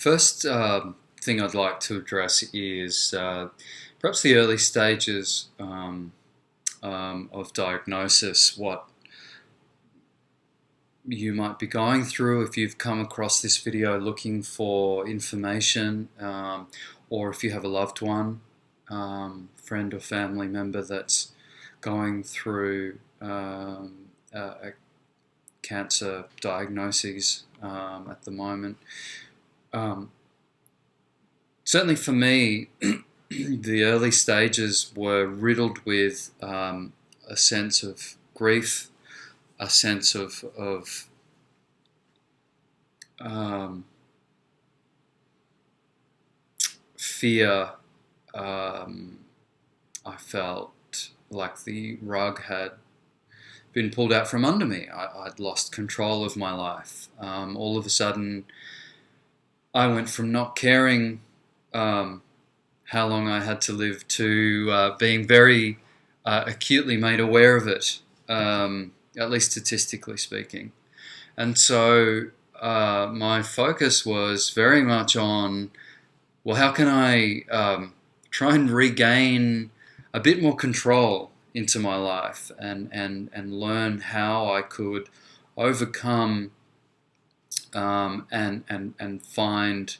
First thing I'd like to address is perhaps the early stages of diagnosis, what you might be going through if you've come across this video looking for information, or if you have a loved one, friend or family member that's going through a cancer diagnosis at the moment. Certainly for me, the early stages were riddled with a sense of grief, a sense of fear. I felt like the rug had been pulled out from under me. I'd lost control of my life. All of a sudden, I went from not caring how long I had to live to being very acutely made aware of it, at least statistically speaking. And so my focus was very much on, well, how can I try and regain a bit more control into my life and learn how I could overcome and find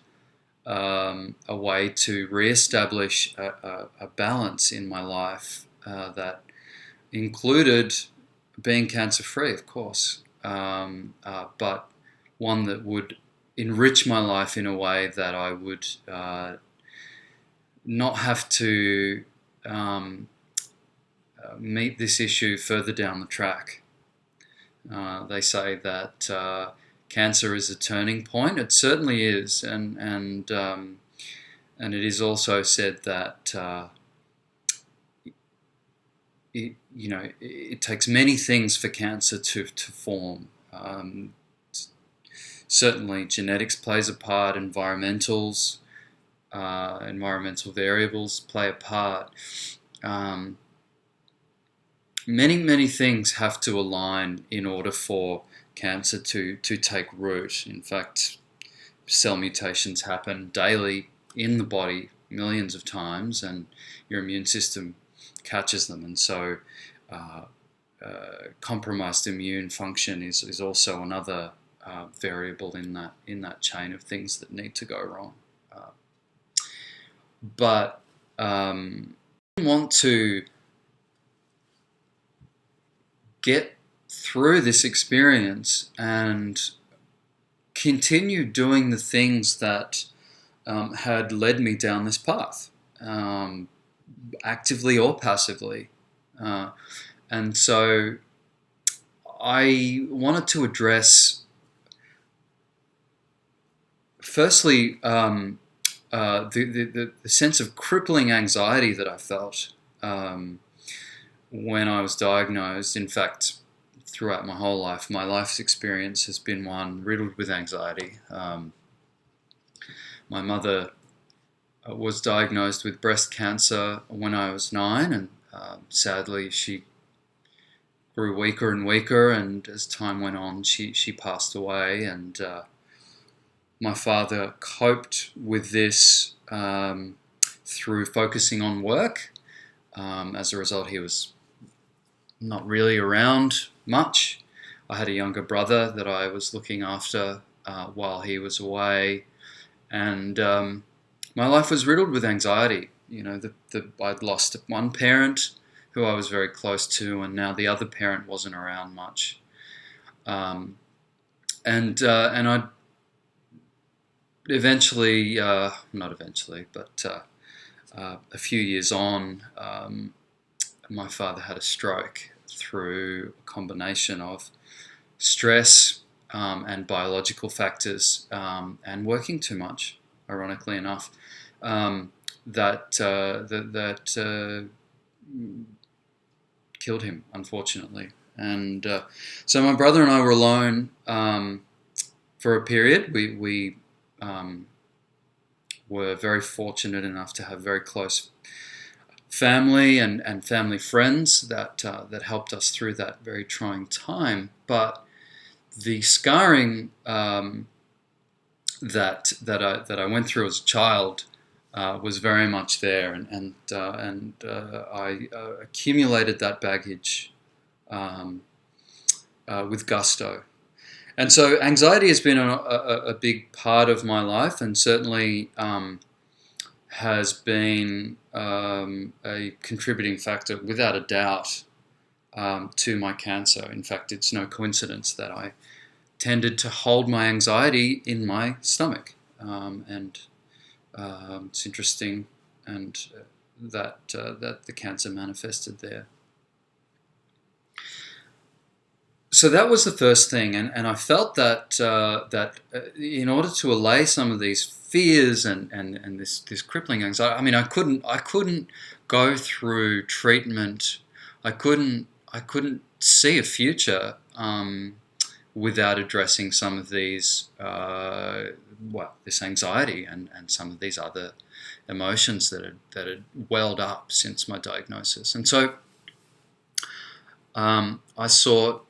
a way to reestablish a balance in my life that included being cancer-free, of course, but one that would enrich my life in a way that I would not have to meet this issue further down the track. They say that cancer is a turning point. It certainly is, and it is also said that it takes many things for cancer to form. Certainly, genetics plays a part. Environmental variables play a part. Many things have to align in order for cancer to take root. In fact, cell mutations happen daily in the body millions of times, and your immune system catches them. And so compromised immune function is also another variable in that chain of things that need to go wrong. But I want to get through this experience and continue doing the things that had led me down this path, actively or passively. And so I wanted to address, firstly, the sense of crippling anxiety that I felt when I was diagnosed. In fact, throughout my whole life, my life's experience has been one riddled with anxiety. My mother was diagnosed with breast cancer when I was 9, and sadly she grew weaker and weaker, and as time went on she passed away. And my father coped with this through focusing on work. As a result, he was not really around much. I had a younger brother that I was looking after while he was away, and my life was riddled with anxiety. I'd lost one parent who I was very close to, and now the other parent wasn't around much. And I eventually, not eventually, but a few years on, my father had a stroke through a combination of stress and biological factors, and working too much, ironically enough, that killed him, unfortunately. And so my brother and I were alone for a period. We were very fortunate enough to have very close family and family friends that helped us through that very trying time. But the scarring that I went through as a child was very much there, and I accumulated that baggage with gusto. And so anxiety has been a big part of my life, and certainly has been a contributing factor, without a doubt, to my cancer. In fact, it's no coincidence that I tended to hold my anxiety in my stomach, and it's interesting, and that the cancer manifested there. So that was the first thing, and I felt that in order to allay some of these fears and this crippling anxiety, I mean, I couldn't go through treatment. I couldn't see a future without addressing some of these, this anxiety and some of these other emotions that had welled up since my diagnosis. And so I sought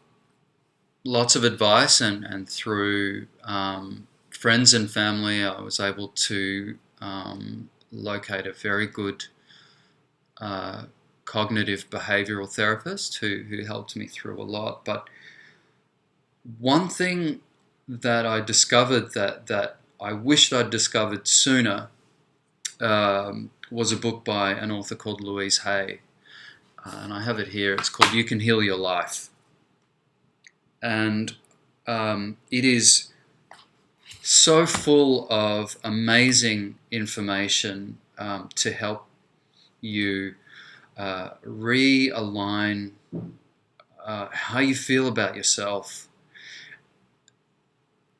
lots of advice, and through friends and family, I was able to locate a very good cognitive behavioral therapist who helped me through a lot. But one thing that I discovered that I wished I'd discovered sooner was a book by an author called Louise Hay, and I have it here. It's called You Can Heal Your Life. And it is so full of amazing information to help you realign how you feel about yourself.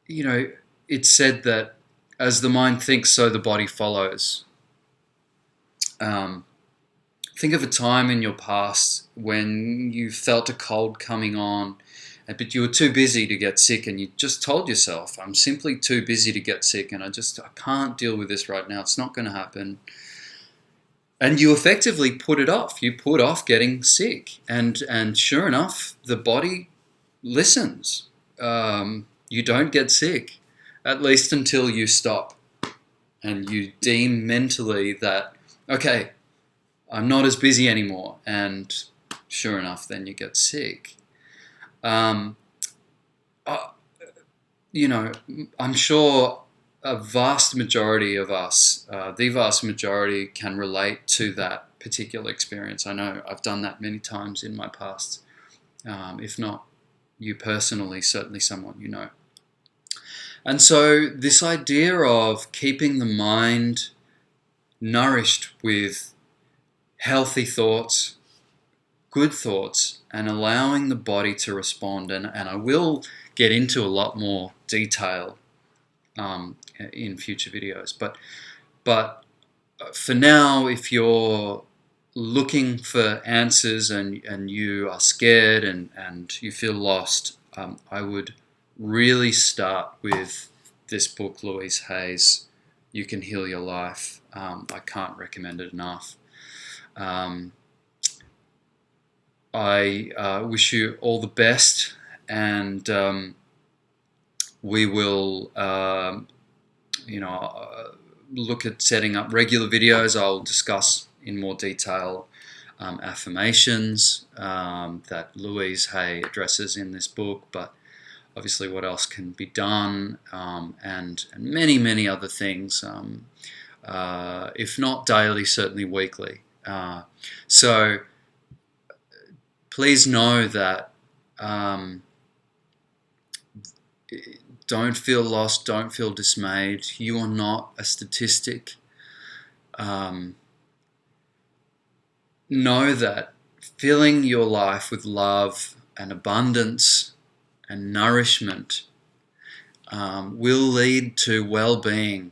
You know, it's said that as the mind thinks, so the body follows. Think of a time in your past when you felt a cold coming on, but you were too busy to get sick, and you just told yourself, I'm simply too busy to get sick, and I can't deal with this right now. It's not going to happen. And you effectively put it off. You put off getting sick. And sure enough, the body listens. You don't get sick, at least until you stop. And you deem mentally that, okay, I'm not as busy anymore. And sure enough, then you get sick. You know, I'm sure a vast majority of us, the vast majority, can relate to that particular experience. I know I've done that many times in my past. If not you personally, certainly someone you know. And so this idea of keeping the mind nourished with healthy thoughts, good thoughts, and allowing the body to respond. And I will get into a lot more detail in future videos. But for now, if you're looking for answers and you are scared and you feel lost, I would really start with this book, Louise Hay's You Can Heal Your Life. I can't recommend it enough. I wish you all the best, and we will look at setting up regular videos. I'll discuss in more detail affirmations that Louise Hay addresses in this book, but obviously what else can be done, and many, many other things, if not daily, certainly weekly. So please know that don't feel lost, don't feel dismayed. You are not a statistic. Know that filling your life with love and abundance and nourishment will lead to well-being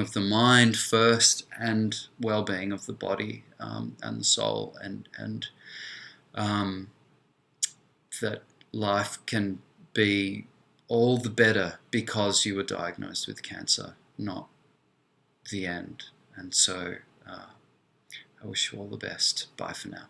of the mind first, and well-being of the body and the soul, and that life can be all the better because you were diagnosed with cancer, not the end. And so I wish you all the best. Bye for now.